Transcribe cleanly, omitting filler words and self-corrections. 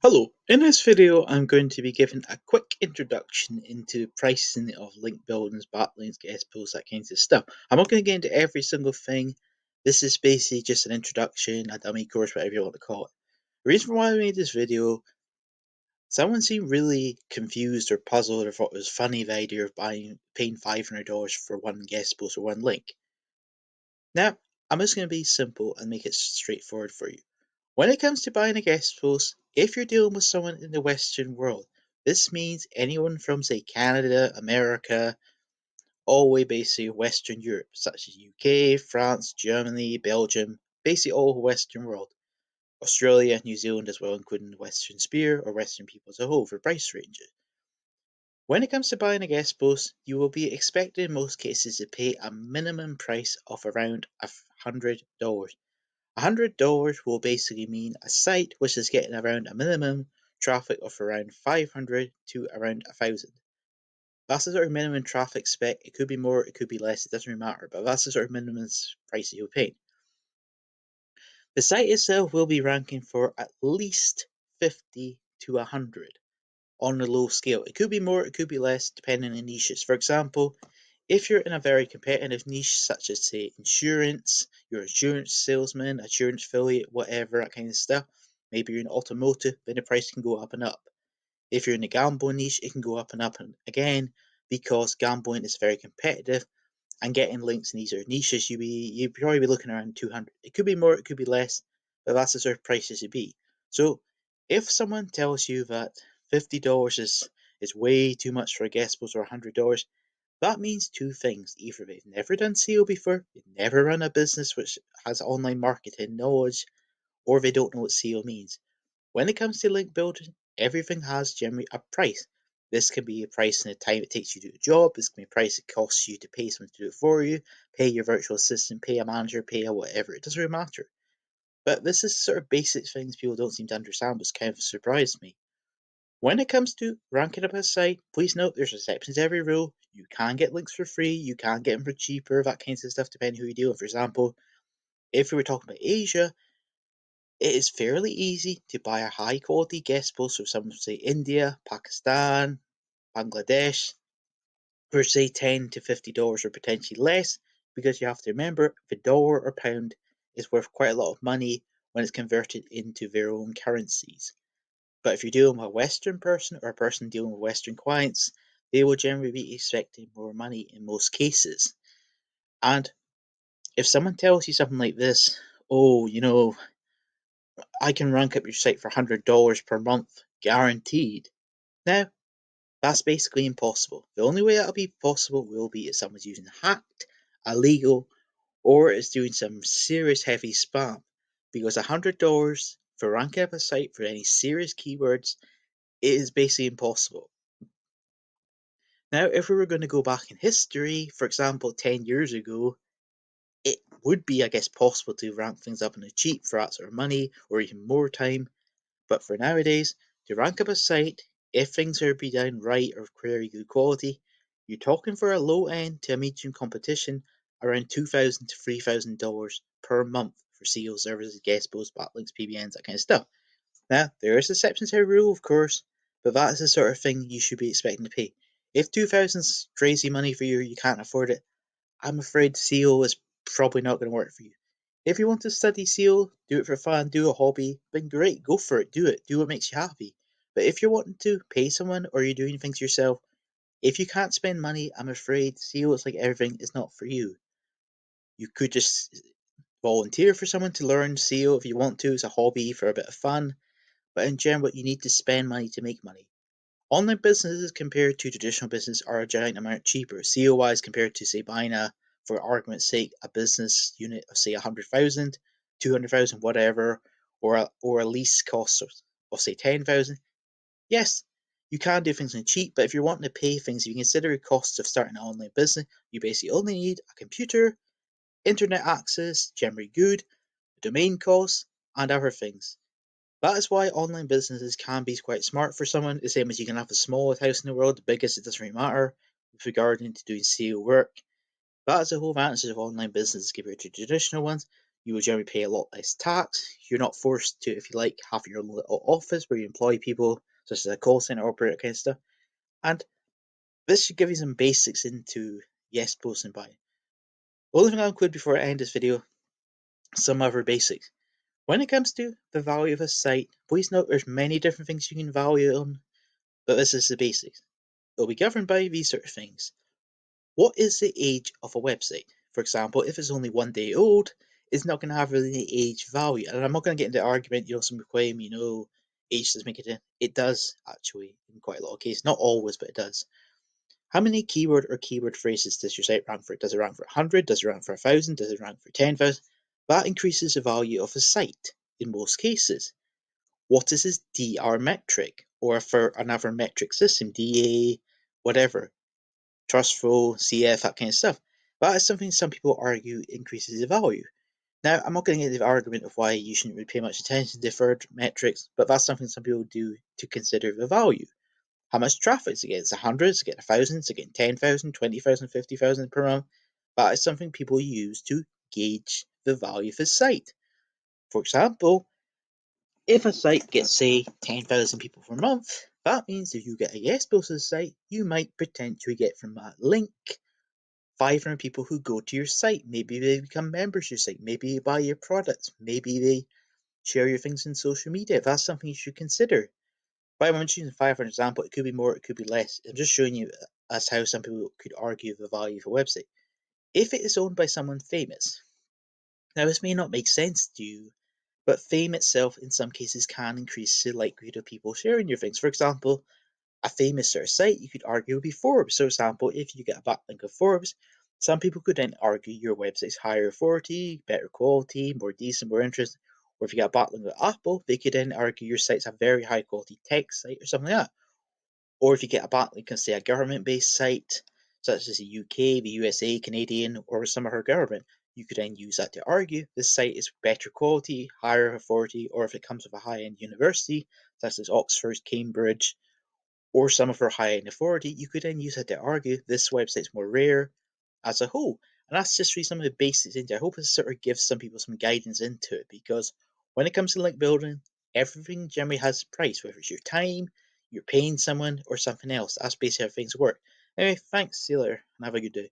Hello, in this video I'm going to be giving a quick introduction into pricing of link buildings, backlinks, guest posts, that kind of stuff. I'm not going to get into every single thing. This is basically just an introduction, a dummy course, whatever you want to call it. The reason why I made this video, someone seemed really confused or puzzled or thought it was funny the idea of paying $500 for one guest post or one link. Now, I'm just going to be simple and make it straightforward for you. When it comes to buying a guest post, if you're dealing with someone in the Western world, this means anyone from, say, Canada, America, all the way basically Western Europe, such as UK, France, Germany, Belgium, basically all the Western world, Australia, New Zealand as well, including the Western Sphere or Western people as a whole for price ranges. When it comes to buying a guest post, you will be expected in most cases to pay a minimum price of around $100. $100 will basically mean a site which is getting around a minimum traffic of around 500 to around 1,000. That's the sort of minimum traffic spec. It could be more, it could be less, it doesn't really matter, but that's the sort of minimum price that you'll pay. The site itself will be ranking for at least 50 to 100 on the low scale. It could be more, it could be less, depending on niches. For example, if you're in a very competitive niche, such as, say, insurance, you're an insurance salesman, insurance affiliate, whatever, that kind of stuff, maybe you're in automotive, then the price can go up and up. If you're in the gambling niche, it can go up and again, because gambling is very competitive, and getting links in these sort of niches, you'd probably be looking around 200. It could be more, it could be less, but that's the sort of prices it be. So if someone tells you that $50 is way too much for a guest post or $100, that means two things. Either they've never done SEO before, they've never run a business which has online marketing knowledge, or they don't know what SEO means. When it comes to link building, everything has generally a price. This can be a price in the time it takes you to do a job. This can be a price it costs you to pay someone to do it for you, pay your virtual assistant, pay a manager, pay a whatever. It doesn't really matter. But this is sort of basic things people don't seem to understand, which kind of surprised me. When it comes to ranking up a site, please note there's exceptions to every rule. You can get links for free, you can get them for cheaper, that kind of stuff, depending who you deal with. For example, if we were talking about Asia, it is fairly easy to buy a high quality guest post from someone from, say, India, Pakistan, Bangladesh, for, say, $10 to $50 or potentially less, because you have to remember the dollar or pound is worth quite a lot of money when it's converted into their own currencies. But if you're dealing with a Western person or a person dealing with Western clients, they will generally be expecting more money in most cases. And if someone tells you something like this, oh, I can rank up your site for $100 per month, guaranteed. Now, that's basically impossible. The only way that'll be possible will be if someone's using hacked, illegal, or is doing some serious heavy spam. Because $100 for ranking up a site for any serious keywords, it is basically impossible. Now, if we were going to go back in history, for example, 10 years ago, it would be, I guess, possible to rank things up on the cheap for that sort of money or even more time. But for nowadays, to rank up a site, if things are be done right or of very good quality, you're talking for a low end to a medium competition around $2,000 to $3,000 per month for SEO services, guest posts, backlinks, PBNs, that kind of stuff. Now, there is exceptions to the rule, of course, but that is the sort of thing you should be expecting to pay. If 2,000 is crazy money for you, you can't afford it, I'm afraid SEO is probably not going to work for you. If you want to study SEO, do it for fun, do a hobby, then great, go for it, do what makes you happy. But if you're wanting to pay someone or you're doing things yourself, if you can't spend money, I'm afraid SEO is like everything, is not for you. You could just volunteer for someone to learn SEO if you want to, as a hobby for a bit of fun, but in general, you need to spend money to make money. Online businesses compared to traditional business are a giant amount cheaper. SEO wise, compared to, say, buying for argument's sake, a business unit of, say, 100,000, 200,000, whatever, or a lease cost of say 10,000. Yes, you can do things on cheap, but if you're wanting to pay things, if you consider the costs of starting an online business, you basically only need a computer, internet access, generally good, domain costs, and other things. That is why online businesses can be quite smart for someone, the same as you can have the smallest house in the world, the biggest, it doesn't really matter with regard to doing SEO work. That is the whole advantage of online businesses compared to traditional ones. You will generally pay a lot less tax. You're not forced to, if you like, have your own little office where you employ people, such as a call center operator kind of stuff. And this should give you some basics into yes posting buying. The only thing I'll include before I end this video, some other basics. When it comes to the value of a site, please note there's many different things you can value on, but this is the basics. It'll be governed by these sort of things. What is the age of a website? For example, if it's only 1 day old, it's not going to have really any age value. And I'm not going to get into the argument, some claim, age does make it. It does, actually, in quite a lot of cases. Not always, but it does. How many keyword or keyword phrases does your site rank for? Does it rank for 100? Does it rank for 1,000? Does it rank for 10,000? That increases the value of a site in most cases. What is its DR metric? Or for another metric system, DA, whatever, trustful, CF, that kind of stuff. That is something some people argue increases the value. Now, I'm not going to get into the argument of why you shouldn't really pay much attention to deferred metrics, but that's something some people do to consider the value. How much traffic is it getting? Is it hundreds? Is it getting 1,000? Is it getting 10,000, 20,000, 50,000 per month? That is something people use to gauge the value of the site. For example, if a site gets, say, 10,000 people per month, that means if you get a yes post to the site, you might potentially get from that link 500 people who go to your site. Maybe they become members of your site. Maybe they buy your products. Maybe they share your things in social media. That's something you should consider. But I'm just using 500 example. It could be more, it could be less. I'm just showing you as how some people could argue the value of a website. If it is owned by someone famous, now this may not make sense to you, but fame itself in some cases can increase the likelihood of people sharing your things. For example, a famous sort of site you could argue would be Forbes. So, for example, if you get a backlink of Forbes, some people could then argue your website's higher authority, better quality, more decent, more interesting. Or if you get a backlink of Apple, they could then argue your site's a very high quality tech site or something like that. Or if you get a backlink of, say, a government-based site, such as the UK, the USA, Canadian, or some other government, you could then use that to argue this site is better quality, higher authority, or if it comes with a high-end university, such as Oxford, Cambridge, or some of our high-end authority, you could then use that to argue this website's more rare as a whole. And that's just really some of the basics into it. I hope this sort of gives some people some guidance into it, because when it comes to link building, everything generally has a price, whether it's your time, you're paying someone, or something else. That's basically how things work. Anyway, thanks, see you later, and have a good day.